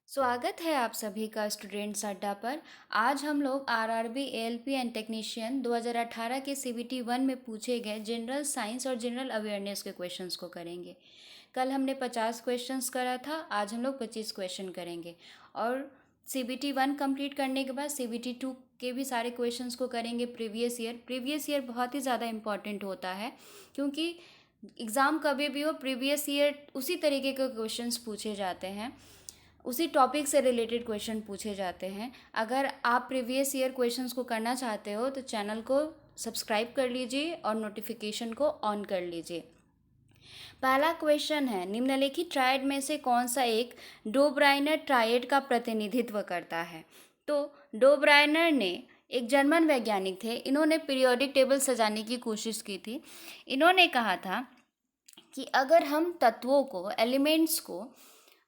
स्वागत है आप सभी का स्टूडेंट्स अड्डा पर। आज हम लोग आरआरबी एएलपी एंड टेक्नीशियन 2018 के सीबीटी 1 में पूछे गए जनरल साइंस और जनरल अवेयरनेस के क्वेश्चंस को करेंगे। कल हमने 50 क्वेश्चंस करा था, आज हम लोग 25 क्वेश्चन करेंगे और सीबीटी 1 कंप्लीट करने के बाद सीबीटी 2 के भी सारे क्वेश्चंस को करेंगे। प्रीवियस ईयर बहुत ही ज़्यादा इम्पॉर्टेंट होता है, क्योंकि एग्ज़ाम कभी भी हो प्रीवियस ईयर उसी तरीके के क्वेश्चंस पूछे जाते हैं, उसी टॉपिक से रिलेटेड क्वेश्चन पूछे जाते हैं। अगर आप प्रीवियस ईयर क्वेश्चंस को करना चाहते हो तो चैनल को सब्सक्राइब कर लीजिए और नोटिफिकेशन को ऑन कर लीजिए। पहला क्वेश्चन है, निम्नलिखित ट्रायड में से कौन सा एक डोब्राइनर ट्रायड का प्रतिनिधित्व करता है? तो डोब्राइनर ने एक जर्मन वैज्ञानिक थे। इन्होंने पीरियोडिक टेबल सजाने की कोशिश की थी। इन्होंने कहा था कि अगर हम तत्वों को, एलिमेंट्स को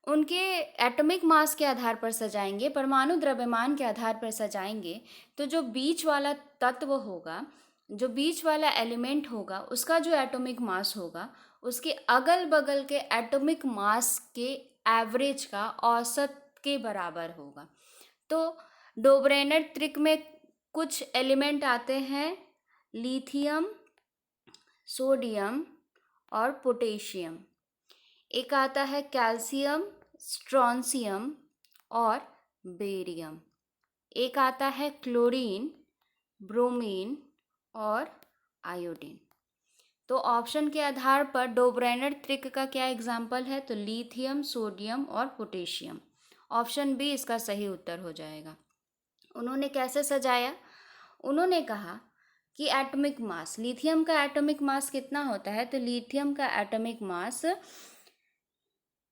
उनके एटॉमिक मास के आधार पर सजाएंगे, परमाणु द्रव्यमान के आधार पर सजाएंगे, तो जो बीच वाला तत्व होगा, जो बीच वाला एलिमेंट होगा, उसका जो एटॉमिक मास होगा उसके अगल बगल के एटॉमिक मास के एवरेज का औसत के बराबर होगा। तो डोब्रेनर त्रिक में कुछ एलिमेंट आते हैं, लिथियम, सोडियम और पोटेशियम। एक आता है कैल्शियम, स्ट्रोंशियम और बेरियम। एक आता है क्लोरीन, ब्रोमीन और आयोडीन। तो ऑप्शन के आधार पर डोब्रेनर त्रिक का क्या एग्जाम्पल है? तो लिथियम, सोडियम और पोटेशियम। ऑप्शन बी इसका सही उत्तर हो जाएगा। उन्होंने कैसे सजाया? उन्होंने कहा कि एटॉमिक मास, लिथियम का एटॉमिक मास कितना होता है? तो लिथियम का एटॉमिक मास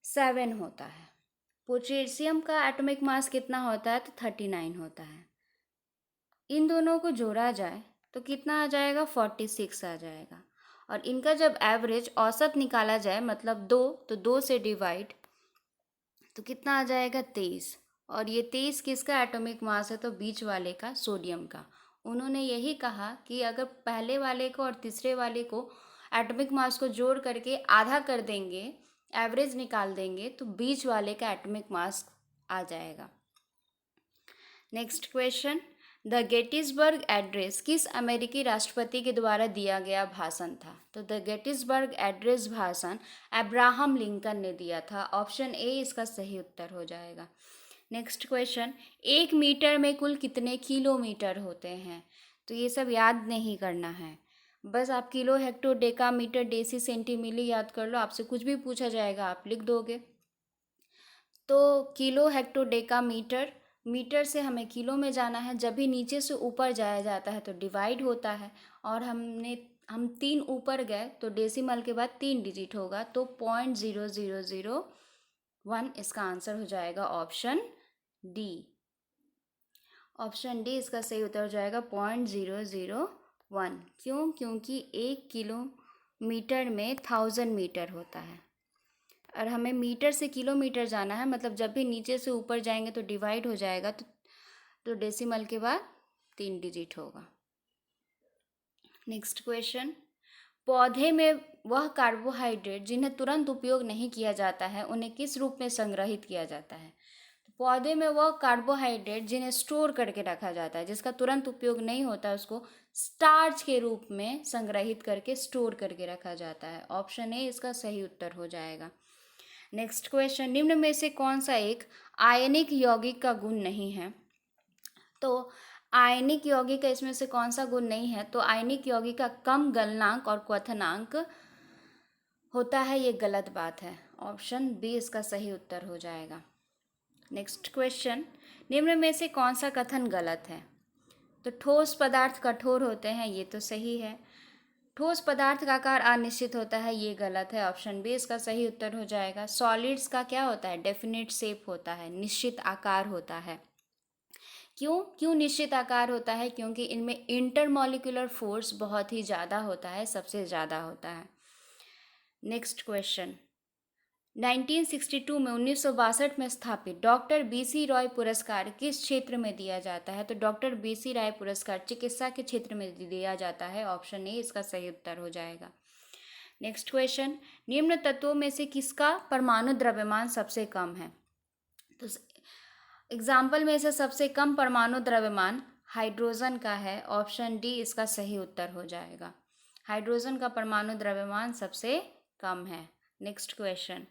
7 होता है। पोटेशियम का एटॉमिक मास कितना होता है? तो 39 होता है। इन दोनों को जोड़ा जाए तो कितना आ जाएगा? 46 आ जाएगा। और इनका जब एवरेज, औसत निकाला जाए, मतलब 2, तो 2 से डिवाइड, तो कितना आ जाएगा? 23। और ये 23 किसका एटॉमिक मास है? तो बीच वाले का, सोडियम का। उन्होंने यही कहा कि अगर पहले वाले को और तीसरे वाले को एटॉमिक मास को जोड़ करके आधा कर देंगे, एवरेज निकाल देंगे, तो बीच वाले का एटॉमिक मास आ जाएगा। Next question, the Gettysburg address किस अमेरिकी राष्ट्रपति के द्वारा दिया गया भाषण था? तो द गेटिसबर्ग एड्रेस भाषण अब्राहम लिंकन ने दिया था। ऑप्शन ए इसका सही उत्तर हो जाएगा। नेक्स्ट क्वेश्चन, 1 मीटर में कुल कितने किलोमीटर होते हैं? तो ये सब याद नहीं करना है, बस आप kilo, hecto, deca, metre, deci, centi milli याद कर लो। आपसे कुछ भी पूछा जाएगा आप लिख दोगे। तो kilo, hecto, deca, metre, metre से हमें किलो में जाना है। जब भी नीचे से ऊपर जाया जाता है तो डिवाइड होता है, और हम 3 ऊपर गए तो डेसिमल के बाद 3 डिजिट होगा, तो 0.0001 इसका आंसर हो जाएगा। Option D. ऑप्शन डी इसका सही उत्तर हो जाएगा 0.001। क्यों? क्योंकि 1 किलोमीटर में 1000 मीटर होता है, और हमें मीटर से किलोमीटर जाना है, मतलब जब भी नीचे से ऊपर जाएंगे तो डिवाइड हो जाएगा, तो डेसिमल के बाद 3 डिजिट होगा। नेक्स्ट क्वेश्चन, पौधे में वह कार्बोहाइड्रेट जिन्हें तुरंत उपयोग नहीं किया जाता है उन्हें किस रूप में संग्रहित किया जाता है? तो पौधे में वह कार्बोहाइड्रेट जिन्हें स्टोर करके रखा जाता है, जिसका तुरंत उपयोग नहीं होता, उसको स्टार्च के रूप में संग्रहित करके, स्टोर करके रखा जाता है। ऑप्शन ए इसका सही उत्तर हो जाएगा। नेक्स्ट क्वेश्चन, निम्न में से कौन सा एक आयनिक यौगिक का गुण नहीं है? तो आयनिक यौगिक का इसमें से कौन सा गुण नहीं है? तो आयनिक यौगिक का कम गलनांक और क्वथनांक होता है, ये गलत बात है। ऑप्शन बी इसका सही उत्तर हो जाएगा। नेक्स्ट क्वेश्चन, निम्न में से कौन सा कथन गलत है? तो ठोस पदार्थ कठोर होते हैं, ये तो सही है। ठोस पदार्थ का आकार अनिश्चित होता है, ये गलत है। ऑप्शन बी इसका सही उत्तर हो जाएगा। सॉलिड्स का क्या होता है? डेफिनेट शेप होता है, निश्चित आकार होता है। क्यों निश्चित आकार होता है? क्योंककि इनमें इंटरमॉलिक्यूलर फोर्स बहुत ही ज़्यादा होता है, सबसे ज़्यादा होता है। नेक्स्ट क्वेश्चन, 1962 में स्थापित डॉक्टर बीसी रॉय पुरस्कार किस क्षेत्र में दिया जाता है? तो डॉक्टर बीसी रॉय पुरस्कार चिकित्सा के क्षेत्र में दिया जाता है। ऑप्शन ए इसका सही उत्तर हो जाएगा। नेक्स्ट क्वेश्चन, निम्न तत्वों में से किसका परमाणु द्रव्यमान सबसे कम है? तो एग्जाम्पल में से सबसे कम परमाणु द्रव्यमान हाइड्रोजन का है। ऑप्शन डी इसका सही उत्तर हो जाएगा। हाइड्रोजन का परमाणु द्रव्यमान सबसे कम है। नेक्स्ट क्वेश्चन,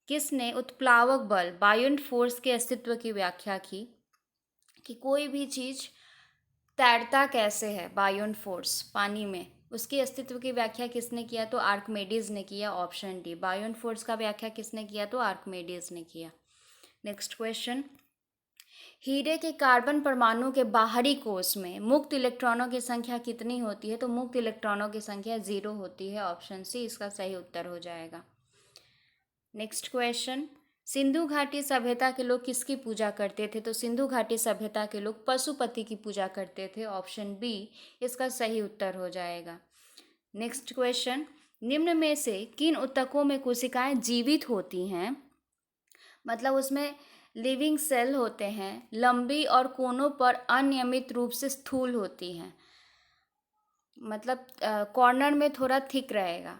किसने उत्प्लावक बल बायोंट फोर्स के अस्तित्व की व्याख्या की? कि कोई भी चीज़ तैरता कैसे है, बायोंट फोर्स पानी में, उसके अस्तित्व की व्याख्या किसने किया? तो आर्किमिडीज ने किया। ऑप्शन डी, बायोंट फोर्स का व्याख्या किसने किया? तो आर्किमिडीज ने किया। नेक्स्ट क्वेश्चन, हीरे के कार्बन परमाणु के बाहरी कोष में मुक्त इलेक्ट्रॉनों की संख्या कितनी होती है? तो मुक्त इलेक्ट्रॉनों की संख्या 0 होती है। ऑप्शन सी इसका सही उत्तर हो जाएगा। नेक्स्ट क्वेश्चन, सिंधु घाटी सभ्यता के लोग किसकी पूजा करते थे? तो सिंधु घाटी सभ्यता के लोग पशुपति की पूजा करते थे। ऑप्शन बी इसका सही उत्तर हो जाएगा। नेक्स्ट क्वेश्चन, निम्न में से किन ऊतकों में कोशिकाएं जीवित होती हैं? मतलब उसमें लिविंग सेल होते हैं, लंबी और कोनों पर अनियमित रूप से स्थूल होती हैं, मतलब कॉर्नर में थोड़ा थिक रहेगा।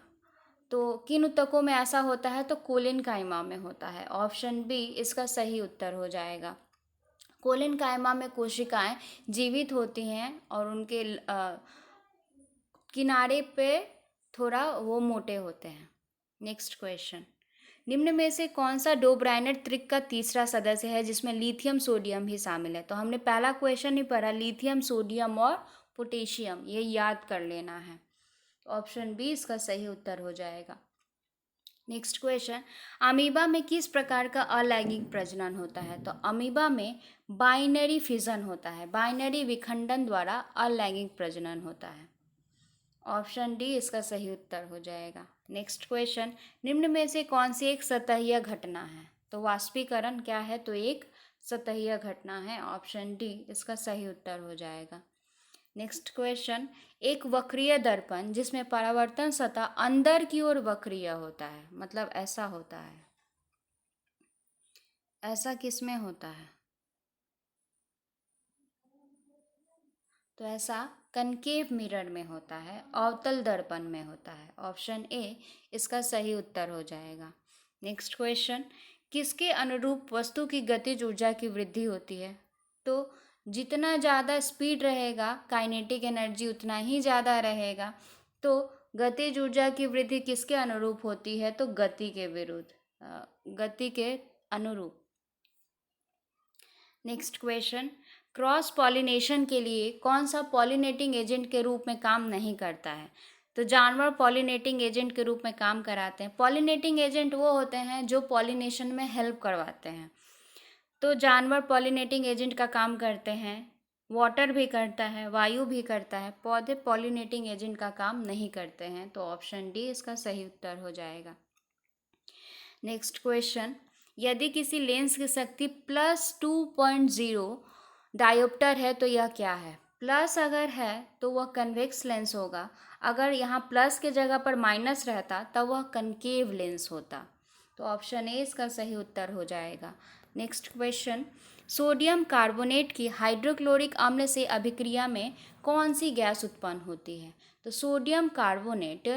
तो किन ऊतकों में ऐसा होता है? तो कोलिन काइमा में होता है। ऑप्शन बी इसका सही उत्तर हो जाएगा। कोलिन काइमा में कोशिकाएं जीवित होती हैं और उनके किनारे पे थोड़ा वो मोटे होते हैं। नेक्स्ट क्वेश्चन, निम्न में से कौन सा डोब्राइनर त्रिक का तीसरा सदस्य है जिसमें लिथियम सोडियम भी शामिल है? तो हमने पहला क्वेश्चन ही पढ़ा, लिथियम सोडियम और पोटेशियम, ये याद कर लेना है। ऑप्शन बी इसका सही उत्तर हो जाएगा। नेक्स्ट क्वेश्चन, अमीबा में किस प्रकार का अलैंगिक प्रजनन होता है? तो अमीबा में बाइनरी फिजन होता है, बाइनरी विखंडन द्वारा अलैंगिक प्रजनन होता है। ऑप्शन डी इसका सही उत्तर हो जाएगा। नेक्स्ट क्वेश्चन, निम्न में से कौन सी एक सतहीय घटना है? तो वाष्पीकरण क्या है? तो एक सतहीय घटना है। ऑप्शन डी इसका सही उत्तर हो जाएगा। नेक्स्ट क्वेश्चन, एक वक्रीय दर्पण जिसमें परावर्तन सतह अंदर की ओर वक्रीय होता है, मतलब ऐसा होता है, ऐसा किसमें होता है? तो ऐसा कनकेव मिरर में होता है, अवतल दर्पण में होता है। ऑप्शन ए इसका सही उत्तर हो जाएगा। नेक्स्ट क्वेश्चन, किसके अनुरूप वस्तु की गतिज ऊर्जा की वृद्धि होती है? तो जितना ज़्यादा स्पीड रहेगा काइनेटिक एनर्जी उतना ही ज़्यादा रहेगा। तो गतिज ऊर्जा की वृद्धि किसके अनुरूप होती है? तो गति के विरुद्ध, गति के अनुरूप। नेक्स्ट क्वेश्चन, क्रॉस पॉलिनेशन के लिए कौन सा पॉलिनेटिंग एजेंट के रूप में काम नहीं करता है? तो जानवर पॉलिनेटिंग एजेंट के रूप में काम कराते हैं। पॉलिनेटिंग एजेंट वो होते हैं जो पॉलिनेशन में हेल्प करवाते हैं। तो जानवर पॉलिनेटिंग एजेंट का काम करते हैं, वाटर भी करता है, वायु भी करता है। पौधे पॉलिनेटिंग एजेंट का काम नहीं करते हैं। तो ऑप्शन डी इसका सही उत्तर हो जाएगा। नेक्स्ट क्वेश्चन, यदि किसी लेंस की शक्ति +2.0 डायोप्टर है तो यह क्या है? प्लस अगर है तो वह कन्वेक्स लेंस होगा, अगर यहाँ प्लस के जगह पर माइनस रहता तब वह कनकेव लेंस होता। तो ऑप्शन ए इसका सही उत्तर हो जाएगा। नेक्स्ट क्वेश्चन, सोडियम कार्बोनेट की हाइड्रोक्लोरिक अम्ल से अभिक्रिया में कौन सी गैस उत्पन्न होती है? तो sodium carbonate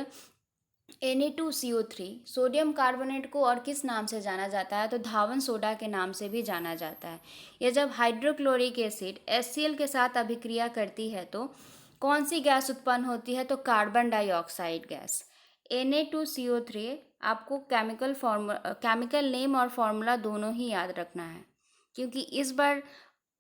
Na2CO3, sodium carbonate को और किस नाम से जाना जाता है? तो धावन सोडा के नाम से भी जाना जाता है। यह जब हाइड्रोक्लोरिक एसिड HCl के साथ अभिक्रिया करती है तो कौन सी गैस उत्पन्न होती है? तो कार्बन डाइऑक्साइड गैस। Na2CO3 आपको केमिकल नेम और फॉर्मूला दोनों ही याद रखना है, क्योंकि इस बार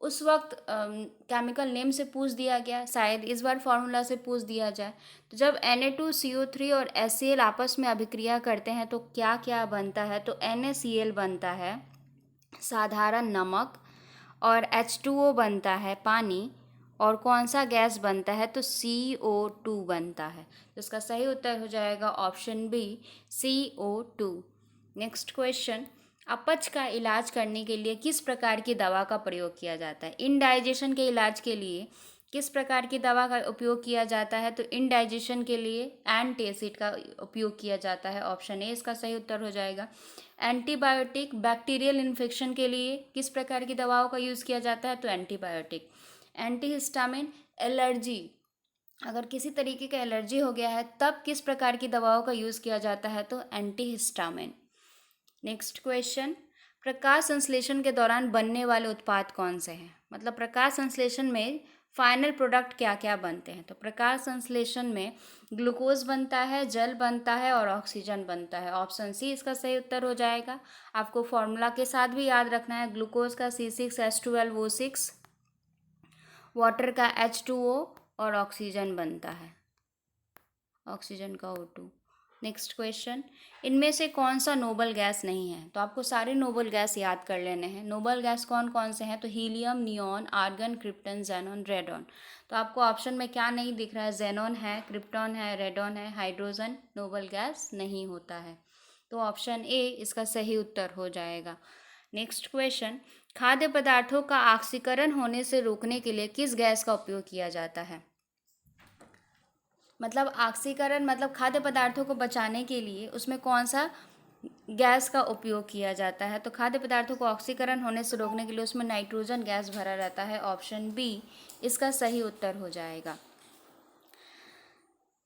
उस वक्त केमिकल नेम से पूछ दिया गया, शायद इस बार फार्मूला से पूछ दिया जाए। तो जब Na2CO3 और HCl आपस में अभिक्रिया करते हैं तो क्या क्या बनता है? तो NaCl बनता है साधारण नमक, और H2O बनता है पानी, और कौन सा गैस बनता है? तो CO2 बनता है। तो इसका सही उत्तर हो जाएगा option B, CO2। Next question, अपच का इलाज करने के लिए किस प्रकार की दवा का प्रयोग किया जाता है? इनडाइजेशन के इलाज के लिए किस प्रकार की दवा का उपयोग किया जाता है? तो इनडाइजेशन के लिए एंटासिड का उपयोग किया जाता है। ऑप्शन ए इसका सही उत्तर हो जाएगा। एंटीबायोटिक बैक्टीरियल इन्फेक्शन के लिए किस प्रकार की दवाओं का यूज़ किया जाता है? तो एंटीबायोटिक। एंटीहिस्टामिन, एलर्जी, अगर किसी तरीके का एलर्जी हो गया है तब किस प्रकार की दवाओं का यूज़ किया जाता है? तो एंटीहिस्टामिन। नेक्स्ट क्वेश्चन, प्रकाश संश्लेषण के दौरान बनने वाले उत्पाद कौन से हैं? मतलब प्रकाश संश्लेषण में फाइनल प्रोडक्ट क्या क्या बनते हैं? तो प्रकाश संश्लेषण में ग्लूकोज बनता है, जल बनता है और ऑक्सीजन बनता है। ऑप्शन सी इसका सही उत्तर हो जाएगा। आपको फॉर्मूला के साथ भी याद रखना है। ग्लूकोज का C6H12O6, वाटर का H2O और ऑक्सीजन बनता है, ऑक्सीजन का O2। नेक्स्ट क्वेश्चन, इनमें से कौन सा नोबल गैस नहीं है? तो आपको सारे नोबल गैस याद कर लेने हैं। नोबल गैस कौन कौन से हैं? तो helium, neon, argon, krypton, xenon, radon. तो आपको ऑप्शन में क्या नहीं दिख रहा है? जेनॉन है, क्रिप्टॉन है, रेडॉन है, हाइड्रोजन नोबल गैस नहीं होता है। तो ऑप्शन ए इसका सही उत्तर हो जाएगा। नेक्स्ट क्वेश्चन, खाद्य पदार्थों का ऑक्सीकरण होने से रोकने के लिए किस गैस का उपयोग किया जाता है? मतलब ऑक्सीकरण मतलब खाद्य पदार्थों को बचाने के लिए उसमें कौन सा गैस का उपयोग किया जाता है? तो खाद्य पदार्थों को ऑक्सीकरण होने से रोकने के लिए उसमें नाइट्रोजन गैस भरा रहता है। ऑप्शन बी इसका सही उत्तर हो जाएगा।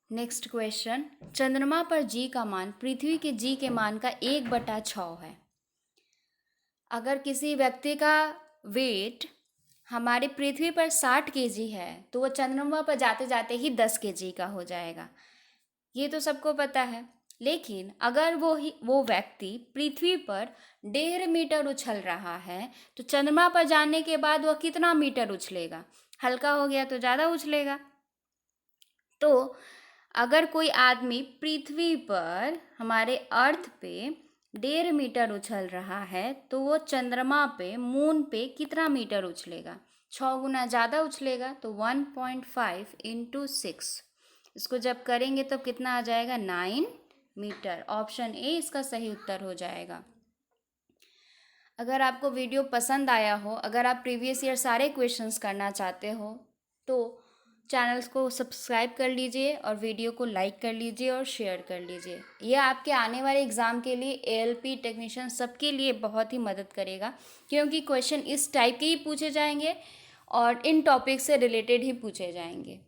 नेक्स्ट क्वेश्चन, चंद्रमा पर जी का मान पृथ्वी के जी के मान का 1/6 है। अगर किसी व्यक्ति का वेट हमारे पृथ्वी पर 60 केजी है तो वो चंद्रमा पर जाते जाते ही 10 केजी का हो जाएगा। ये तो सबको पता है। लेकिन अगर वो व्यक्ति पृथ्वी पर 1.5 मीटर उछल रहा है तो चंद्रमा पर जाने के बाद वह कितना मीटर उछलेगा? हल्का हो गया तो ज़्यादा उछलेगा। तो अगर कोई आदमी पृथ्वी पर हमारे अर्थ पे 1.5 मीटर उछल रहा है तो वो चंद्रमा पे मून पे कितना मीटर उछलेगा? 6 गुना ज़्यादा उछलेगा। तो 1.5 × 6 इसको जब करेंगे तो कितना आ जाएगा? 9 मीटर। ऑप्शन ए इसका सही उत्तर हो जाएगा। अगर आपको वीडियो पसंद आया हो, अगर आप प्रीवियस ईयर सारे क्वेश्चंस करना चाहते हो तो चैनल्स को सब्सक्राइब कर लीजिए और वीडियो को लाइक कर लीजिए और शेयर कर लीजिए। ये आपके आने वाले एग्ज़ाम के लिए ALP टेक्नीशियन सबके लिए बहुत ही मदद करेगा, क्योंकि क्वेश्चन इस टाइप के ही पूछे जाएंगे और इन टॉपिक से रिलेटेड ही पूछे जाएंगे।